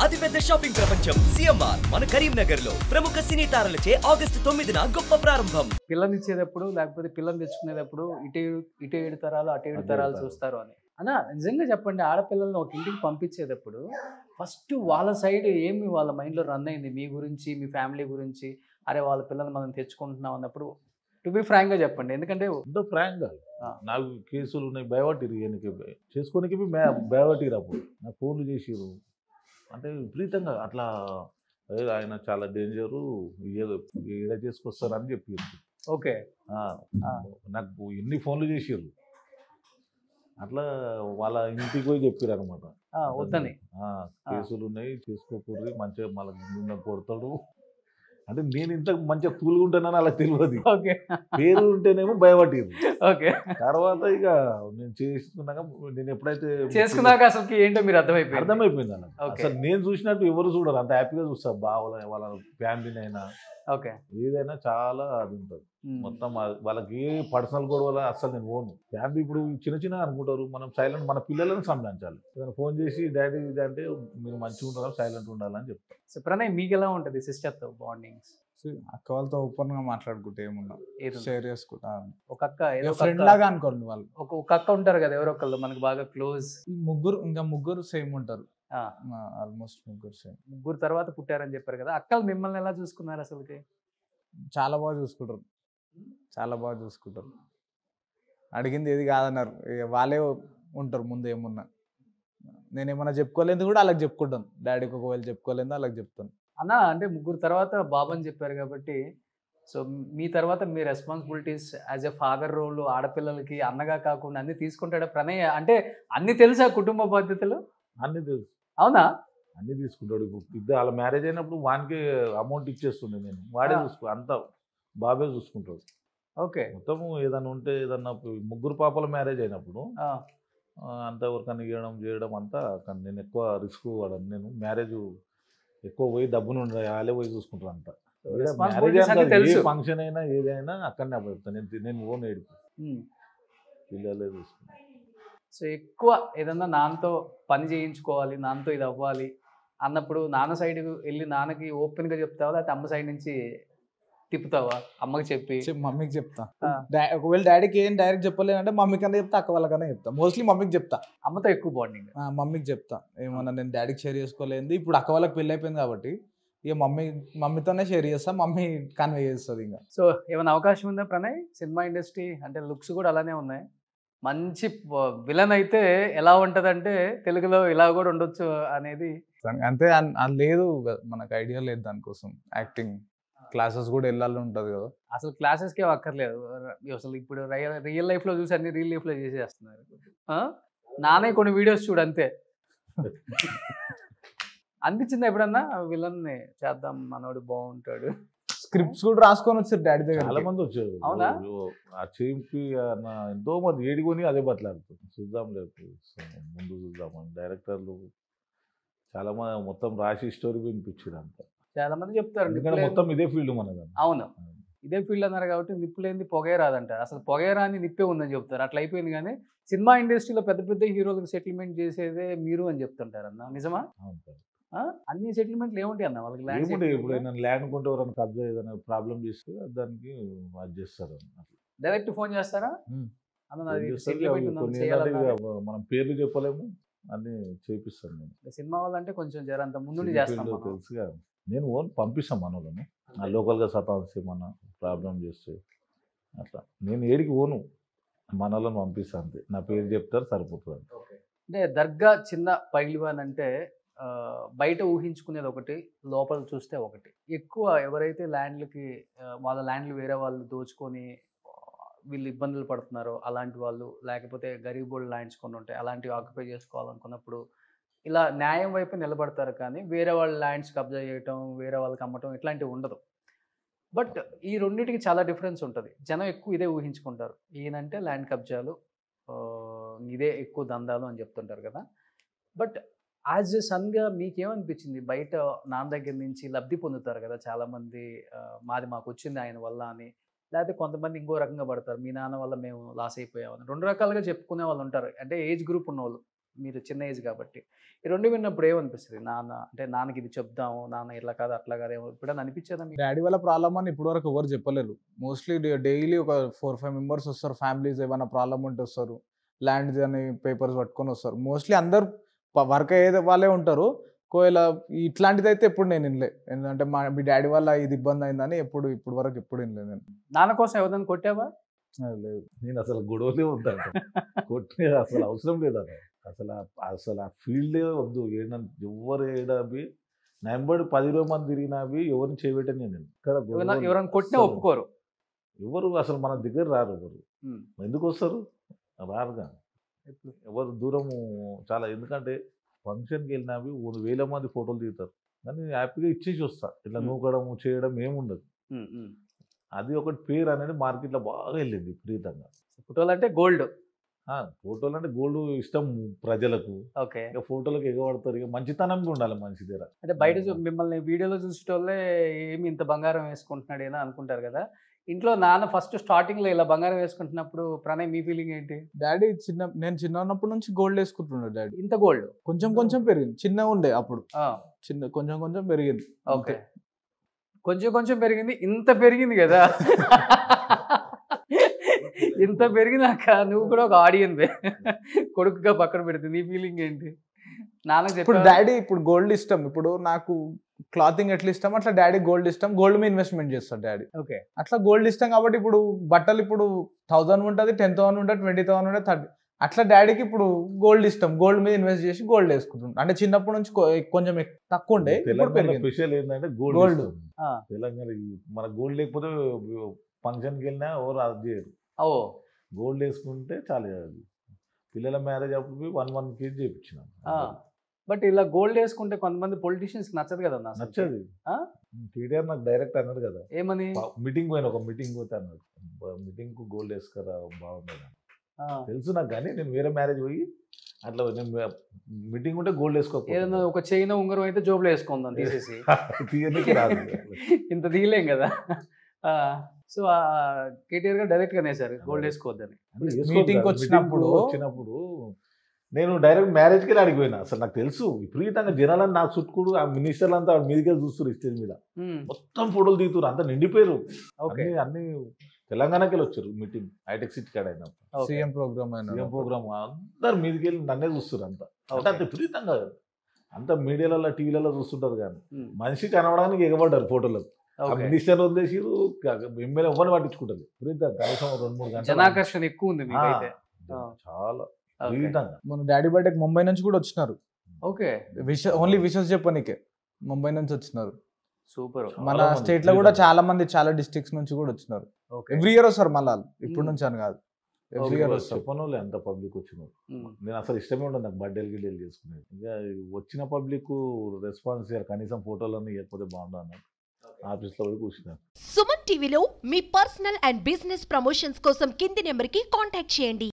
అతిపెద్ద షాపింగ్ ప్రపంచం సిఎంఆర్ మన కరీంనగర్ లో ప్రముఖ సినీ తారలచే ఆగస్టు 9న గొప్ప ప్రారంభం. పిల్లనిచ్చేటప్పుడు లేకపోతే పిల్లని తెచ్చుకునేటప్పుడు ఇటు 7 తరాలు అటు 7 తరాలు చూస్తారు అని అన్న. నిజంగా చెప్పండి, ఆడపిల్లల్ని ఒక ఇంటికి పంపించేటప్పుడు ఫస్ట్ వాళ్ళ సైడ్ ఏమి వాళ్ళ మైండ్లో రన్ అయింది మీ గురించి, మీ ఫ్యామిలీ గురించి? అరే వాళ్ళ పిల్లల్ని మనం తెచ్చుకుంటున్నాం అన్నప్పుడు టు బి ఫ్రాంక్గా చెప్పండి. ఎందుకంటే ఫ్రాంక్గా నాకు కేసులు ఉన్నాయి, భయపట్టిరు చేసుకోనికి భయపట్టిరు. అప్పుడు నాకు ఫోన్లు చేసిరు అంటే విపరీతంగా అట్లా ఆయన చాలా డేంజరు, ఏడ చేసుకొస్తారు అని చెప్పారు. ఓకే, నాకు ఎన్ని ఫోన్లు చేసిర్రు అట్లా వాళ్ళ ఇంటికి పోయి చెప్పారు అనమాట. వద్దని కేసులు ఉన్నాయి, చేసుకోకూడదు, మంచిగా మళ్ళీ నిన్న కొడతాడు అంటే. నేను ఇంత మంచిగా కూల్గా ఉంటానని అలా తెలియదు. పేరు ఉంటేనేమో భయపడ్డారు. తర్వాత ఇక నేను చేసుకున్నాక, నేను ఎప్పుడైతే చేసుకున్నాక అసలు ఏంటో మీరు అర్థమైపోయింది అన్న. అసలు నేను చూసినట్టు ఎవరు చూడరు, అంత హ్యాపీగా చూస్తారు. వాళ్ళ ఫ్యామిలీని అయినా ఏదైనా చాలా అది ఉంటుంది మొత్తం. వాళ్ళకి ఏ పర్సనల్ గొడవలు అసలు నేను పోను. ఫ్యామిలీ ఇప్పుడు చిన్న అనుకుంటారు, మనం సైలెంట్, మన పిల్లలను సంబంధించాలి. ఏదైనా ఫోన్ చేసి డాడీ ఇది అంటే మీరు మంచిగా ఉంటారా, సైలెంట్ ఉండాలని చెప్తాను. సో ప్రణయ్, మీకు ఎలా ఉంటుంది సిస్టర్తో బాండింగ్స్? అక్క వాళ్ళతో ఓపెన్ గా మాట్లాడుకుంటే ఏమున్నా షేర్ చేసుకుంటా. ఒక అక్క ఫ్రెండ్ లాగా అనుకోండి. వాళ్ళు ఒక అక్క ఉంటారు కదా, ఎవరో ఒకళ్ళు మనకు బాగా క్లోజ్. ముగ్గురు సేమ్ ఉంటారు, ఆల్మోస్ట్ ముగ్గురు సేమ్. ముగ్గురు తర్వాత పుట్టారని చెప్పారు కదా, అక్కలు మిమ్మల్ని ఎలా చూసుకున్నారు అసలుకి? చాలా బాగా చూసుకుంటారు, చాలా బాగా చూసుకుంటారు. అడిగింది ఏది కాదన్నారు, వాళ్ళే ఉంటారు ముందు. ఏమున్నా నేనేమన్నా చెప్పుకోలేదు కూడా అలాగ చెప్పుకుంటాను. డాడీకి ఒకవేళ చెప్పుకోలేదు అలాగ చెప్తాను. అన్న అంటే ముగ్గురు తర్వాత బాబు అని చెప్పారు కాబట్టి, సో మీ తర్వాత మీ responsibilities as a father role ఆడపిల్లలకి అన్నగా కాకుండా అన్ని తీసుకుంటాడా ప్రణయ్? అంటే అన్ని తెలుసా కుటుంబ బాధ్యతలు? అన్ని తెలుసు. అవునా? అన్ని తీసుకుంటాడు. ఇద్దరు వాళ్ళ మ్యారేజ్ అయినప్పుడు వానికి అమౌంట్ ఇచ్చేస్తుండే నేను, వాడే అంతా బాబే చూసుకుంటాడు. ఓకే, మొత్తము ఏదన్నా ఉంటే ఏదన్నా ముగ్గురు పాపల మ్యారేజ్ అయినప్పుడు అంతా ఎవరికన్నా చేయడం అంతా. కానీ నేను ఎక్కువ రిస్క్ వాడను. నేను మ్యారేజ్ ఎక్కువ పోయి డబ్బును వాళ్ళే పోయి చూసుకుంటాను అంతా. మ్యారేజ్ ఫంక్షన్ అయినా ఏదైనా అక్కడనే అప్పుడు నేను ఓన్ ఏడుపు పిల్లలే చూసుకుంటాను. సో ఎక్కువ ఏదన్నా నాన్నతో పని చేయించుకోవాలి, నాన్నతో ఇది అవ్వాలి అన్నప్పుడు నాన్న సైడ్ వెళ్ళి నాన్నకి ఓపెన్గా చెప్తావా, లేకపోతే అమ్మ సైడ్ నుంచి తిప్పుతావా? అమ్మకి చెప్పి మమ్మీకి చెప్తా. ఒకవేళ డాడీకి ఏం డైరెక్ట్ చెప్పలేనంటే మమ్మీకి అన్నా చెప్తా, అక్క వాళ్ళకన్నా చెప్తా. మోస్ట్లీ మమ్మీకి చెప్తా. అమ్మతో ఎక్కువ బాండింగ్. మమ్మీకి చెప్తా. ఏమన్నా నేను డాడీకి షేర్ చేసుకోలేదు. ఇప్పుడు అక్క వాళ్ళకి పెళ్ళి అయిపోయింది కాబట్టి ఇక మమ్మీతోనే షేర్ చేస్తా, మమ్మీ కన్వే చేస్తుంది ఇంకా. సో ఏమైనా అవకాశం ఉందా ప్రణయ్? సినిమా ఇండస్ట్రీ అంటే లుక్స్ కూడా అలానే ఉన్నాయి. మంచి విలన్ అయితే ఎలా ఉంటుందంటే తెలుగులో ఇలా కూడా ఉండొచ్చు అనేది అంతే లేదు, మనకు ఐడియా లేదు దానికోసం. యాక్టింగ్ క్లాసెస్ కూడా వెళ్ళాలి ఉంటుంది కదా. అసలు క్లాసెస్కే అక్కర్లేదు. అసలు ఇప్పుడు రియల్ లైఫ్లో చూసి అన్ని రియల్ లైఫ్లో చేసేస్తున్నారు. నానే కొన్ని వీడియోస్ చూడు అంతే. అనిపించిందా ఎప్పుడన్నా విలన్ని చేద్దాం, మనోడు బాగుంటాడు? స్క్రిప్ట్స్ కూడా రాసుకొని వచ్చారు డాడీ దగ్గర, చాలా మంది వచ్చారు. అవునా? ఆ చేయించి ఎంతో మంది ఏడుకొని అదే బట్లాడుతుంది. చూద్దాం లేదు, ముందు చూద్దామని డైరెక్టర్లు చాలా మంది మొత్తం రాసి స్టోరీ వినిపించారు అంతా. చాలా మంది చెప్తారు మొత్తం ఇదే ఫీల్డ్ మనది. అవును, ఇదే ఫీల్డ్ అన్నారు కాబట్టి నిప్పులేంది పొగే రాదంట. అసలు పొగే రాని నిప్పే ఉందని చెప్తారు. అట్లా అయిపోయింది. కానీ సినిమా ఇండస్ట్రీలో పెద్ద పెద్ద హీరోలకు సెటిల్మెంట్ చేసేదే మీరు అని చెప్తుంటారు అన్న, నిజమా? అన్ని సెటిల్మెంట్లు ఏముంటాయి అన్న వాళ్ళకి? ఎప్పుడైనా ల్యాండ్ కొంటే ఎవరైనా కబ్జా ఏదైనా ప్రాబ్లం చేస్తే దానికి అది చేస్తారు. డైరెక్ట్ ఫోన్ చేస్తారా? మనం పేర్లు చెప్పలేము, అన్ని చేపిస్తాను నేను. సినిమా వాళ్ళంటే కొంచెం జరంత ముందు చేస్తాను తెలుసుగా. నేను ఓన్ పంపిస్తాను మనోళ్ళని, నా లోకల్గా సతాల్సి ఏమన్నా ప్రాబ్లం చేస్తే అట్లా. నేను ఏడికి ఓను, మనోళ్ళని పంపిస్తాను అంతే. నా పేరు చెప్తారు సరిపోతుంది. అంటే దర్గా చిన్న పైల్వాన్ అంటే బయట ఊహించుకునేది ఒకటి, లోపల చూస్తే ఒకటి. ఎక్కువ ఎవరైతే ల్యాండ్లకి వాళ్ళ ల్యాండ్లు వేరే వాళ్ళు దోచుకొని వీళ్ళు ఇబ్బందులు పడుతున్నారో అలాంటి వాళ్ళు, లేకపోతే గరీబోల్డ్ ల్యాండ్స్ కొన్ని ఉంటాయి అలాంటివి ఆక్యుపై చేసుకోవాలనుకున్నప్పుడు ఇలా న్యాయం వైపు నిలబడతారు. కానీ వేరే వాళ్ళ ల్యాండ్స్ కబ్జా చేయటం, వేరే వాళ్ళకి అమ్మటం ఇట్లాంటివి ఉండదు. బట్ ఈ రెండింటికి చాలా డిఫరెన్స్ ఉంటుంది. జనం ఎక్కువ ఇదే ఊహించుకుంటారు, ఈయనంటే ల్యాండ్ కబ్జాలు, ఇదే ఎక్కువ దందాలు అని చెప్తుంటారు కదా. బట్ యాజ్ ఎ సన్గా మీకేమనిపించింది? బయట నాన్న దగ్గర నుంచి లబ్ధి పొందుతారు కదా చాలామంది, మాది మాకు వచ్చింది ఆయన వల్ల అని. లేకపోతే కొంతమంది ఇంకో రకంగా పడతారు, మీ నాన్న వల్ల మేము లాస్ అయిపోయామని. రెండు రకాలుగా చెప్పుకునే వాళ్ళు ఉంటారు, అంటే ఏజ్ గ్రూప్ ఉన్నవాళ్ళు. మీరు చిన్న ఏజ్ కాబట్టి. ఈ 2 విన్నప్పుడు ఏమనిపిస్తుంది? నాన్నకి ఇది చెప్దాము, నాన్న ఇట్లా కాదు అట్లా కాదు ఎప్పుడైనా అనిపించేదా మీకు? డాడీ వాళ్ళ ప్రాబ్లమ్ అని ఇప్పటివరకు ఎవరు చెప్పలేరు. మోస్ట్లీ డైలీ ఒక 4-5 మెంబర్స్ వస్తారు. ఫ్యామిలీస్ ఏమైనా ప్రాబ్లమ్ ఉంటే వస్తారు. ల్యాండ్ అని పేపర్స్ పట్టుకొని వస్తారు. మోస్ట్లీ అందరు వర్క్ అయ్యేది వాళ్ళే ఉంటారు. ఒకవేళ ఇట్లాంటిది అయితే ఎప్పుడు నేను వినలే. ఎందుకంటే మీ డాడీ వల్ల ఇది ఇబ్బంది అయిందని ఇప్పుడు వరకు ఎప్పుడు వినలేదు నేను. నాన్న కోసం ఎవరైనా కొట్టావా? లేదు. నేను అసలు గొడవలే వద్దంట, కొట్టే అసలు అవసరం లేదన్న. అసలు ఆ ఫీల్డే వద్దు. ఎవరు ఏడాబి నెంబడి 10-20 మంది తిరిగినావి ఎవరిని చేయబెట్టాను నేను. ఇక్కడ ఎవరైనా కొట్టినా ఒప్పుకోరు. ఎవరు అసలు మన దగ్గర రారు. ఎవరు ఎందుకు వస్తారు? రారుగా. ఎవరు దూరము చాలా. ఎందుకంటే ఫంక్షన్కి వెళ్ళినవి 1,000 మంది ఫోటోలు దిగుతారు, కానీ హ్యాపీగా ఇచ్చేసి వస్తా. ఇట్లా నూకడం చేయడం ఏముండదు. అది ఒకటి పేరు అనేది మార్కెట్లో బాగా వెళ్ళింది విపరీతంగా. ఫోటోలు అంటే గోల్డ్. ఫోటోలు అంటే గోల్డ్ ఇష్టం ప్రజలకు. ఓకే. ఇక ఫోటోలకు ఎగబడతారు. ఇక మంచితనంగా ఉండాలి మనిషి దగ్గర. అంటే బయట మిమ్మల్ని వీడియోలో చూసేటోళ్ళే ఏమి ఇంత బంగారం వేసుకుంటున్నాడు ఏదో అనుకుంటారు కదా. ఇంట్లో నాన్న ఫస్ట్ స్టార్టింగ్ లో ఇలా బంగారం వేసుకుంటున్నప్పుడు ప్రణయ్ మీ ఫీలింగ్ ఏంటి? డాడీ నేను చిన్న ఉన్నప్పటి నుంచి గోల్డ్ వేసుకుంటున్నాడు డాడీ. ఇంత గోల్డ్ కొంచెం పెరిగింది. చిన్నగా ఉండే అప్పుడు, కొంచెం పెరిగింది. ఓకే, కొంచెం పెరిగింది. ఇంత పెరిగింది కదా. ఇంత పెరిగినాక నువ్వు కూడా ఒక ఆడియన్ కొడుకుగా పక్కన పెడుతుంది. నీ ఫీలింగ్ ఏంటి? నాన్నకి ఇప్పుడు డాడీ ఇప్పుడు గోల్డ్ ఇష్టం. ఇప్పుడు నాకు క్లాతింగ్ ఎట్లా ఇష్టం అట్లా డాడీ గోల్డ్ ఇష్టం. గోల్డ్ మీద ఇన్వెస్ట్మెంట్ చేస్తాడు డాడీ. ఓకే. అట్లా గోల్డ్ ఇష్టం కాబట్టి ఇప్పుడు బట్టలు ఇప్పుడు 1000 ఉంటుంది, 10,000 ఉంటుంది, 20,000 ఉంటుంది, 30. అట్లా డాడీకి ఇప్పుడు గోల్డ్ ఇష్టం. గోల్డ్ మీద ఇన్వెస్ట్ చేసి గోల్డ్ వేసుకుంటున్నాడు. అంటే చిన్నప్పటి నుంచి కొంచెం తక్కువ ఉండే. స్పెషల్ ఏంటంటే గోల్డ్. తెలంగాణ మన గోల్డ్ లేకపోతే ఫంక్షన్కి వెళ్ళినా ఎవరు అది చేయరు. గోల్డ్ వేసుకుంటే చాలా. పిల్లల మ్యారేజ్ అప్పుడు 1 kg చేయించినాం. బట్ ఇలా గోల్డ్ వేసుకుంటే కొంతమంది పొలిటీషియన్స్ నచ్చదు కదా. నచ్చదు. కేటీఆర్ నాకు డైరెక్ట్ అన్నాడు కదా. ఏమని? మీటింగ్ పోయిన ఒక మీటింగ్ పోతే అన్నాడు, మీటింగ్ కు గోల్డ్ వేసుకురా బాగుండదు. తెలుసు నాకు, కానీ నేను వేరే మ్యారేజ్ పోయి అట్లా మీటింగ్ ఉంటే గోల్డ్ వేసుకో. ఏదన్నా ఒక చైన్ ఉంగరం అయితే జోబులో వేసుకుందాం తీసేసి. తీయడానికి రాదు. ఇంత తీయలేం కదా. సో కేటీఆర్ గారు డైరెక్ట్ గా వేసారు గోల్డ్ వేసుకోవద్దని. మీటింగ్ వచ్చినప్పుడు నేను డైరెక్ట్ మ్యారేజ్కి వెళ్ళి అడిగిపోయినా. అసలు నాకు తెలుసు విపరీతంగా జనాలని నాకు చుట్టుకుడు ఆ మినిస్టర్లు అంతా మీదికే చూస్తారు. స్టేజ్ మీద మొత్తం ఫోటోలు దిగుతారు. అంతా నిండిపోయారు. అన్ని తెలంగాణకి వెళ్ళి వచ్చారు మీటింగ్. హైటెక్ సిటీ కాడ అయినా సీఎం ప్రోగ్రామ్ అందరు మీదికి వెళ్ళి నన్నే చూస్తారు. అంతా అంటే అంత విపరీతంగా అంతా మీడియాలలో టీవీలలో చూస్తుంటారు, కానీ మనిషి కనబడడానికి ఎగబడ్డారు ఫోటోలకు. మినిస్టర్ వదిలేసి ఎమ్మెల్యే ఎవరిని పట్టించుకుంటారు. విపరీతంగా కనీసం 2-3 గంటలు జనాకర్షణ ఎక్కువ ఉంది చాలా. మన డాడీ బర్త్డేకి ముంబై నుంచి కూడా వచ్చినారు. ఓకే. ఓన్లీ విషెస్ చెప్పనీకే ముంబై నుంచి వచ్చినారు. సూపర్. మన స్టేట్ లో కూడా చాలా మంది చాలా డిస్ట్రిక్ట్స్ నుంచి కూడా వచ్చినారు. ఎవ్రీ ఇయర్ వస్తారు మళ్ళీ. ఇప్పుడు నుంచి అని కాదు, ఎవ్రీ ఇయర్ వస్తారు. చెప్పనోళ్ళు ఎంత పబ్లిక్ వచ్చినారు. నేను అసలు ఇష్టమే ఉండదు నాకు బర్త్డేలు గిడ్డేలు చేసుకునేది. ఇంకా వచ్చిన పబ్లిక్ రెస్పాన్స్ ఇయ్యారు. కనీసం ఫోటోలన్నీ ఇవ్వకపోతే బాగుండు అన్నారు. ఆఫీస్లో పోయి కూర్చున్నారు. సుమన్ టీవీలో మీ పర్సనల్ అండ్ బిజినెస్ ప్రమోషన్స్ కోసం కింది నెంబర్కి కాంటాక్ట్ చేయండి.